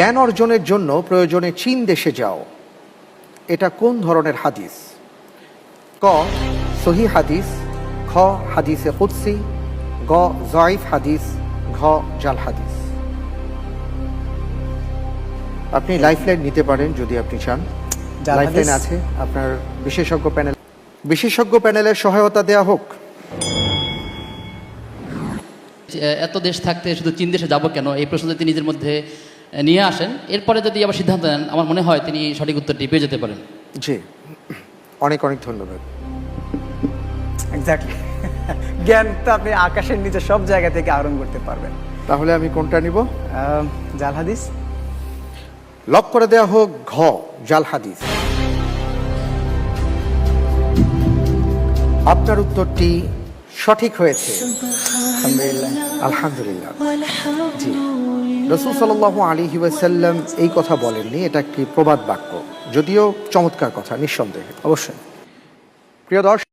জ্ঞান অর্জনের জন্য প্রয়োজনে চীন দেশে যাও, এটা কোন ধরনের হাদিস? ক সহি হাদিস, খ হাদিসে কুদসি, গ যঈফ হাদিস, ঘ জাল হাদিস। আপনি লাইফলাইন নিতে পারেন যদি আপনি চান। লাইফলাইন আছে আপনার বিশেষজ্ঞ প্যানেলের সহায়তা দেয়া হোক। এত দেশ থাকতে শুধু চীন দেশে যাব কেন, এই প্রশ্ন যদি নিজের মধ্যে নিয়ে আসেন, এরপরে যদি আবার সিদ্ধান্ত নেন, আমার মনে হয় তিনি সঠিক উত্তরটি পেয়ে যেতে পারেন। জি, অনেক অনেক ধন্যবাদ। এক্স্যাক্টলি, জ্ঞান তো আপনি আকাশের নিচে সব জায়গা থেকে আহরণ করতে পারবেন। তাহলে আমি কোনটা নিব? জাল হাদিস। লক করে দেওয়া হোক ঘ জাল হাদিস। আপনার উত্তরটি সঠিক হয়েছে, আলহামদুলিল্লাহ। আলহামদুলিল্লাহ। জি, রাসূল সাল্লাল্লাহু আলাইহি ওয়াসাল্লাম এই কথা বলেননি, এটা একটি প্রবাদ বাক্য, যদিও চমৎকার কথা নিঃসন্দেহে। অবশ্যই। প্রিয় দর্শক।